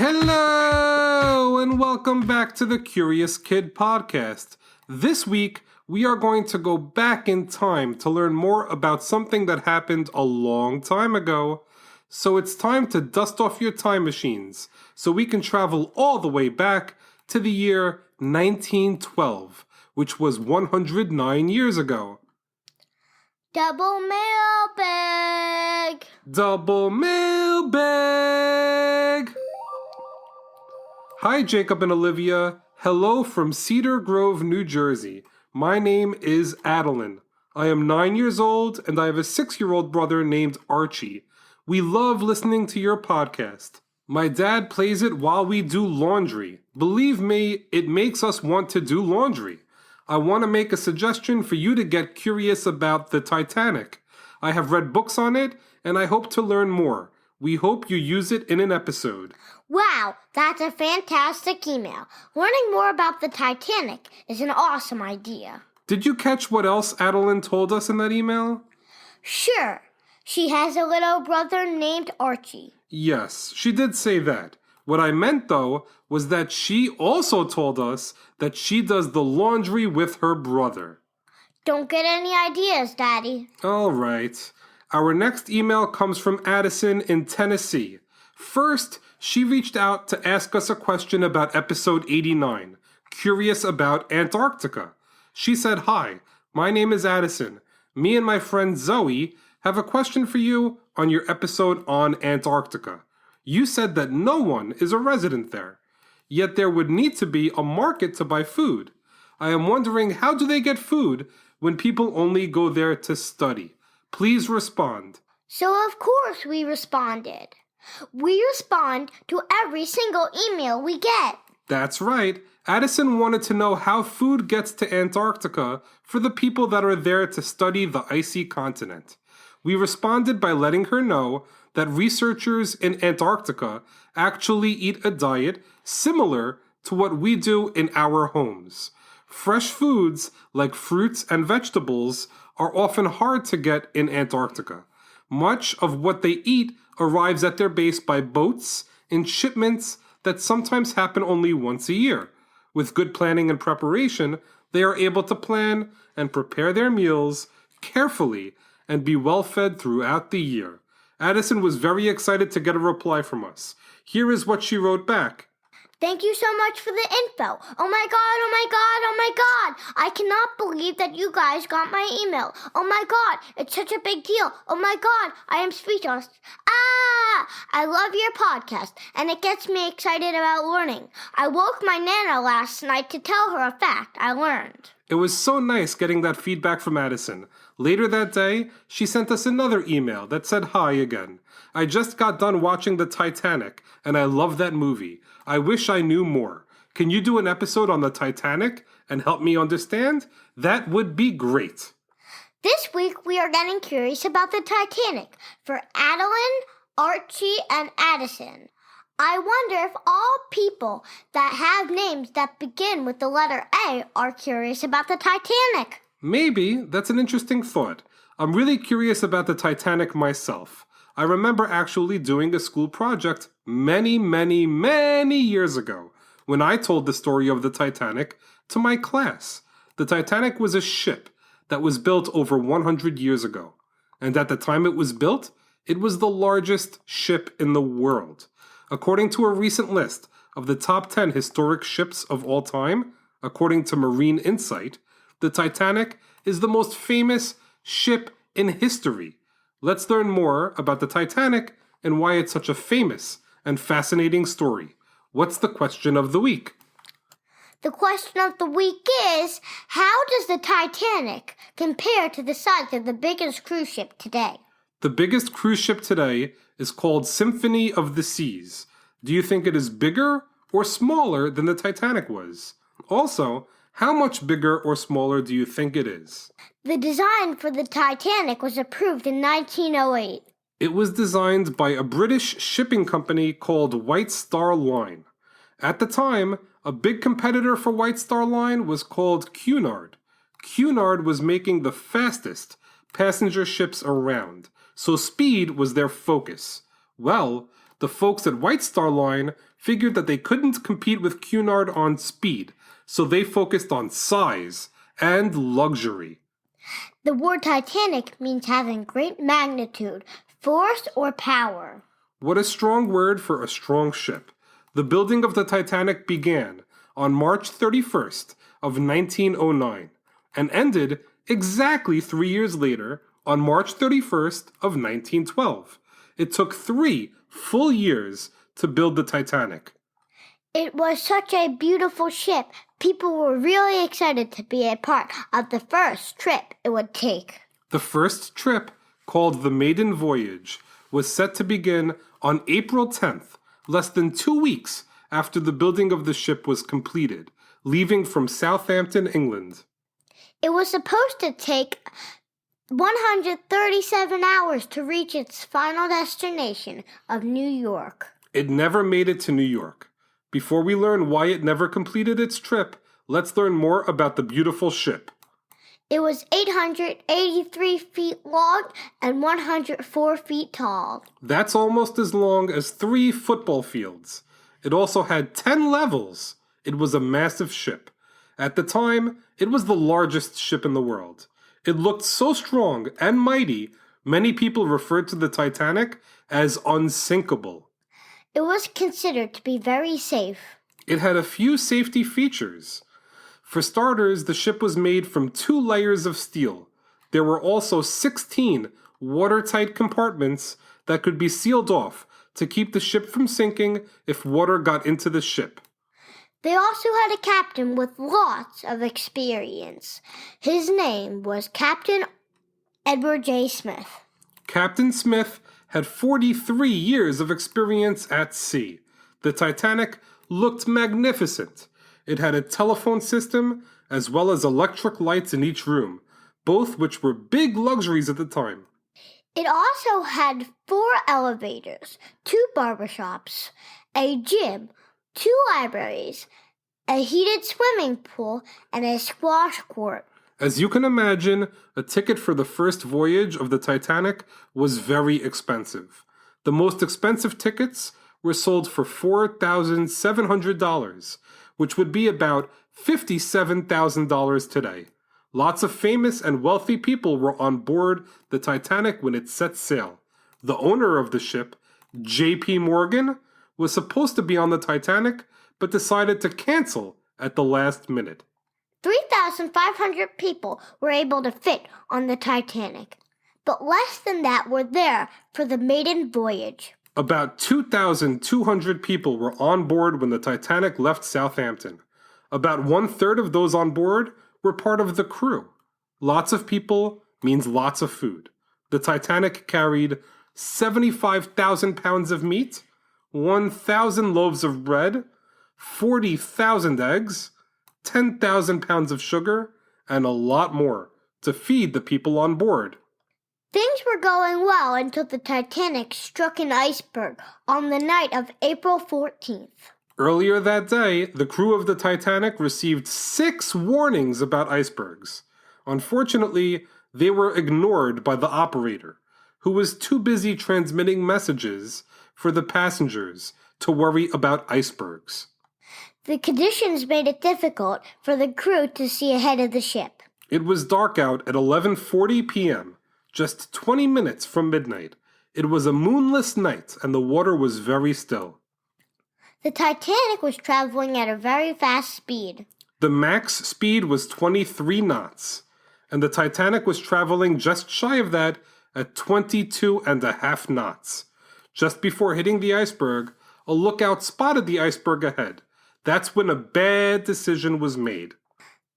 Hello, and welcome back to the Curious Kid podcast. This week, we are going to go back in time to learn more about something that happened a long time ago. So it's time to dust off your time machines so we can travel all the way back to the year 1912, which was 109 years ago. Double mailbag! Double mailbag! Hi, Jacob and Olivia. Hello from Cedar Grove, New Jersey. My name is Adelyn. I am 9 years old, and I have a 6-year-old brother named Archie. We love listening to your podcast. My dad plays it while we do laundry. Believe me, it makes us want to do laundry. I want to make a suggestion for you to get curious about the Titanic. I have read books on it, and I hope to learn more. We hope you use it in an episode. Wow, that's a fantastic email. Learning more about the Titanic is an awesome idea. Did you catch what else Adelyn told us in that email? Sure. She has a little brother named Archie. Yes, she did say that. What I meant, though, was that she also told us that she does the laundry with her brother. Don't get any ideas, Daddy. All right. Our next email comes from Addison in Tennessee. First, she reached out to ask us a question about episode 89, curious about Antarctica. She said, "Hi, my name is Addison. Me and my friend Zoe have a question for you on your episode on Antarctica. You said that no one is a resident there, yet there would need to be a market to buy food. I am wondering, how do they get food when people only go there to study? Please respond." So of course we responded. We respond to every single email we get. That's right. Addison wanted to know how food gets to Antarctica for the people that are there to study the icy continent. We responded by letting her know that researchers in Antarctica actually eat a diet similar to what we do in our homes. Fresh foods like fruits and vegetables are often hard to get in Antarctica. Much of what they eat arrives at their base by boats in shipments that sometimes happen only once a year. With good planning and preparation, they are able to plan and prepare their meals carefully and be well fed throughout the year. Addison was very excited to get a reply from us. Here is what she wrote back. Thank you so much for the info. Oh my God, oh my God, oh my God. I cannot believe that you guys got my email. Oh my God, it's such a big deal. Oh my God, I am speechless. I love your podcast, and it gets me excited about learning. I woke my Nana last night to tell her a fact I learned. It was so nice getting that feedback from Addison. Later that day, she sent us another email that said hi again. I just got done watching the Titanic, and I love that movie. I wish I knew more. Can you do an episode on the Titanic and help me understand? That would be great. This week we are getting curious about the Titanic for Adelyn, Archie, and Addison. I wonder if all people that have names that begin with the letter A are curious about the Titanic. Maybe. That's an interesting thought. I'm really curious about the Titanic myself. I remember actually doing a school project many years ago when I told the story of the Titanic to my class. The Titanic was a ship that was built over 100 years ago. And at the time it was built, it was the largest ship in the world. According to a recent list of the top 10 historic ships of all time, according to Marine Insight, the Titanic is the most famous ship in history. Let's learn more about the Titanic and why it's such a famous and fascinating story. What's the question of the week? The question of the week is, how does the Titanic compare to the size of the biggest cruise ship today? The biggest cruise ship today is called Symphony of the Seas. Do you think it is bigger or smaller than the Titanic was? Also, how much bigger or smaller do you think it is? The design for the Titanic was approved in 1908. It was designed by a British shipping company called White Star Line. At the time, a big competitor for White Star Line was called Cunard. Cunard was making the fastest passenger ships around, so speed was their focus. Well, The folks at White Star Line figured that they couldn't compete with Cunard on speed, so they focused on size and luxury. The word Titanic means having great magnitude, force, or power. What a strong word for a strong ship. The building of the Titanic began on March 31st of 1909 and ended exactly 3 years later on March 31st of 1912. It took 3 full years to build the Titanic. It was such a beautiful ship. People were really excited to be a part of the first trip it would take. The first trip, called the Maiden Voyage, was set to begin on April 10th, less than 2 weeks after the building of the ship was completed, leaving from Southampton, England. It was supposed to take 137 hours to reach its final destination of New York. It never made it to New York. Before we learn why it never completed its trip, let's learn more about the beautiful ship. It was 883 feet long and 104 feet tall. That's almost as long as 3 football fields. It also had 10 levels. It was a massive ship. At the time, it was the largest ship in the world. It looked so strong and mighty, many people referred to the Titanic as unsinkable. It was considered to be very safe. It had a few safety features. For starters, the ship was made from 2 layers of steel. There were also 16 watertight compartments that could be sealed off to keep the ship from sinking if water got into the ship. They also had a captain with lots of experience. His name was Captain Edward J. Smith. Captain Smith had 43 years of experience at sea. The Titanic looked magnificent. It had a telephone system as well as electric lights in each room, both which were big luxuries at the time. It also had 4 elevators, 2 barbershops, a gym, 2 libraries, a heated swimming pool, and a squash court. As you can imagine, a ticket for the first voyage of the Titanic was very expensive. The most expensive tickets were sold for $4,700, which would be about $57,000 today. Lots of famous and wealthy people were on board the Titanic when it set sail. The owner of the ship, J.P. Morgan, was supposed to be on the Titanic, but decided to cancel at the last minute. 3,500 people were able to fit on the Titanic, but less than that were there for the maiden voyage. About 2,200 people were on board when the Titanic left Southampton. About 1/3 of those on board were part of the crew. Lots of people means lots of food. The Titanic carried 75,000 pounds of meat, 1,000 loaves of bread, 40,000 eggs, 10,000 pounds of sugar, and a lot more to feed the people on board. Things were going well until the Titanic struck an iceberg on the night of April 14th. Earlier that day, the crew of the Titanic received 6 warnings about icebergs. Unfortunately, they were ignored by the operator, who was too busy transmitting messages for the passengers to worry about icebergs. The conditions made it difficult for the crew to see ahead of the ship. It was dark out at 11:40 p.m., just 20 minutes from midnight. It was a moonless night, and the water was very still. The Titanic was traveling at a very fast speed. The max speed was 23 knots, and the Titanic was traveling just shy of that at 22.5 knots. Just before hitting the iceberg, a lookout spotted the iceberg ahead. That's when a bad decision was made.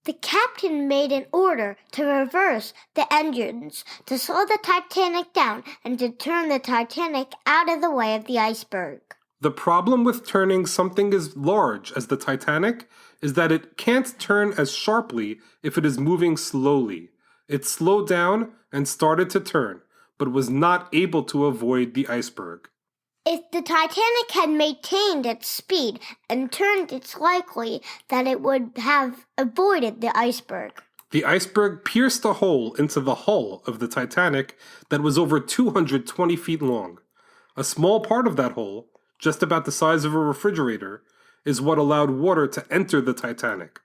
The captain made an order to reverse the engines to slow the Titanic down and to turn the Titanic out of the way of the iceberg. The problem with turning something as large as the Titanic is that it can't turn as sharply if it is moving slowly. It slowed down and started to turn, but was not able to avoid the iceberg. If the Titanic had maintained its speed and turned, it's likely that it would have avoided the iceberg. The iceberg pierced a hole into the hull of the Titanic that was over 220 feet long. A small part of that hole, just about the size of a refrigerator, is what allowed water to enter the Titanic.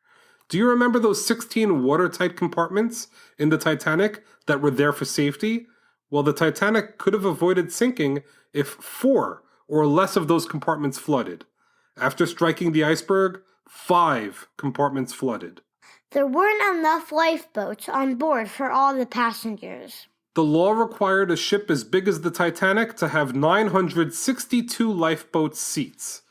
Do you remember those 16 watertight compartments in the Titanic that were there for safety? Well, the Titanic could have avoided sinking if 4 or less of those compartments flooded. After striking the iceberg, 5 compartments flooded. There weren't enough lifeboats on board for all the passengers. The law required a ship as big as the Titanic to have 962 lifeboat seats.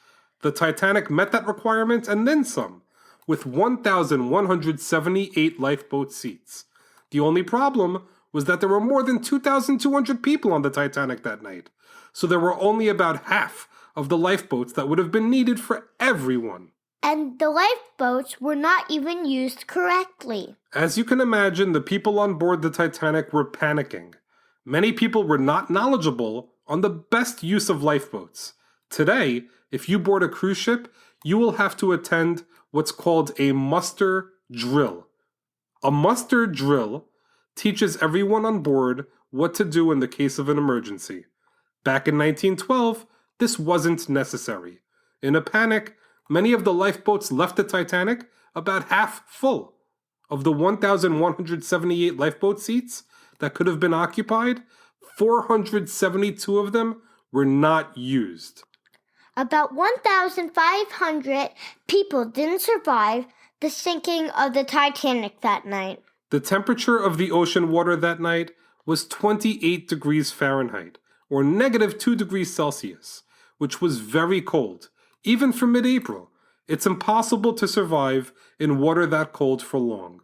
The Titanic met that requirement and then some, with 1,178 lifeboat seats. The only problem was that there were more than 2,200 people on the Titanic that night, so there were only about half of the lifeboats that would have been needed for everyone. And the lifeboats were not even used correctly. As you can imagine, the people on board the Titanic were panicking. Many people were not knowledgeable on the best use of lifeboats. Today, if you board a cruise ship, you will have to attend what's called a muster drill. A muster drill teaches everyone on board what to do in the case of an emergency. Back in 1912, this wasn't necessary. In a panic, many of the lifeboats left the Titanic about half full. Of the 1,178 lifeboat seats that could have been occupied, 472 of them were not used. About 1,500 people didn't survive the sinking of the Titanic that night. The temperature of the ocean water that night was 28 degrees Fahrenheit, or -2 degrees Celsius, which was very cold. Even for mid-April, it's impossible to survive in water that cold for long.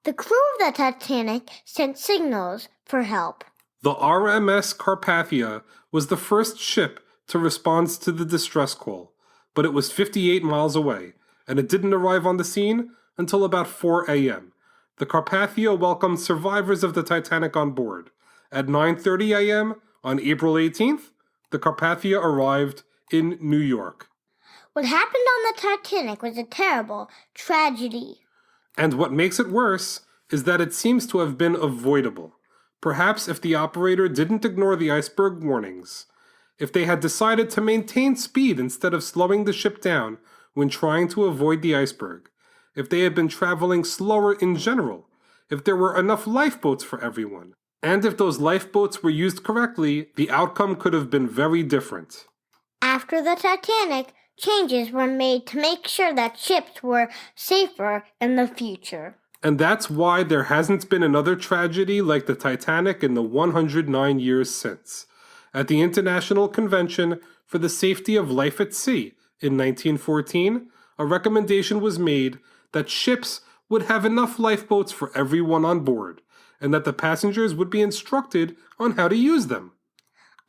The crew of the Titanic sent signals for help. The RMS Carpathia was the first ship to respond to the distress call, but it was 58 miles away, and it didn't arrive on the scene until about 4 a.m. The Carpathia welcomed survivors of the Titanic on board. At 9:30 a.m. on April 18th, the Carpathia arrived in New York. What happened on the Titanic was a terrible tragedy. And what makes it worse is that it seems to have been avoidable. Perhaps if the operator didn't ignore the iceberg warnings, if they had decided to maintain speed instead of slowing the ship down when trying to avoid the iceberg, if they had been traveling slower in general, if there were enough lifeboats for everyone, and if those lifeboats were used correctly, the outcome could have been very different. After the Titanic, changes were made to make sure that ships were safer in the future. And that's why there hasn't been another tragedy like the Titanic in the 109 years since. At the International Convention for the Safety of Life at Sea in 1914, a recommendation was made that ships would have enough lifeboats for everyone on board, and that the passengers would be instructed on how to use them.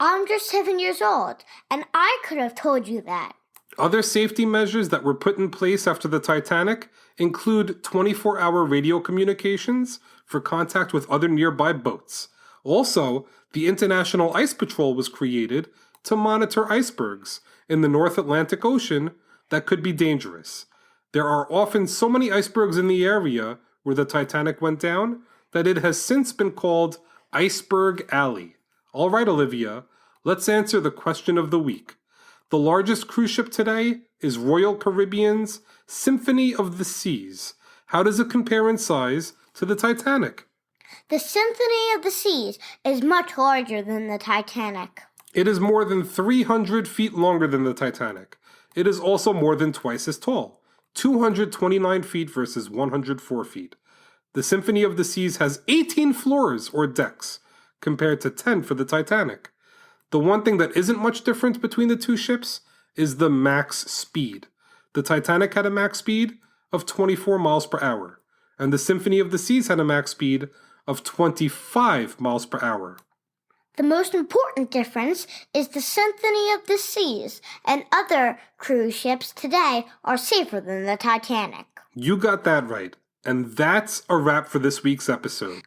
I'm just 7 years old, and I could have told you that. Other safety measures that were put in place after the Titanic include 24-hour radio communications for contact with other nearby boats. Also, the International Ice Patrol was created to monitor icebergs in the North Atlantic Ocean that could be dangerous. There are often so many icebergs in the area where the Titanic went down that it has since been called Iceberg Alley. All right, Olivia, let's answer the question of the week. The largest cruise ship today is Royal Caribbean's Symphony of the Seas. How does it compare in size to the Titanic? The Symphony of the Seas is much larger than the Titanic. It is more than 300 feet longer than the Titanic. It is also more than twice as tall, 229 feet versus 104 feet. The Symphony of the Seas has 18 floors or decks, compared to 10 for the Titanic. The one thing that isn't much different between the two ships is the max speed. The Titanic had a max speed of 24 miles per hour, and the Symphony of the Seas had a max speed of 25 miles per hour. The most important difference is the Symphony of the Seas and other cruise ships today are safer than the Titanic. You got that right, and that's a wrap for this week's episode.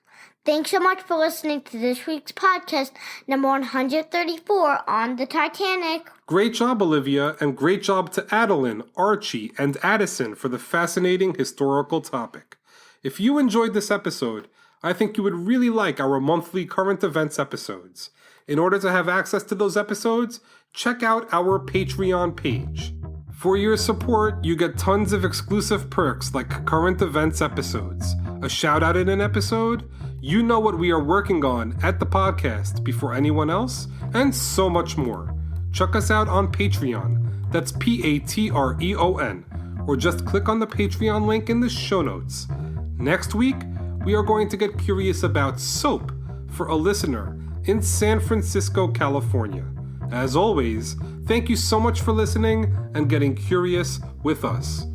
Thanks so much for listening to this week's podcast, number 134 on the Titanic. Great job, Olivia, and great job to Adelyn, Archie, and Addison for the fascinating historical topic. If you enjoyed this episode, I think you would really like our monthly current events episodes. In order to have access to those episodes, check out our Patreon page. For your support, you get tons of exclusive perks like current events episodes, a shout out in an episode, you know what we are working on at the podcast before anyone else, and so much more. Check us out on Patreon, that's Patreon, or just click on the Patreon link in the show notes. Next week, we are going to get curious about soap for a listener in San Francisco, California. As always, thank you so much for listening and getting curious with us.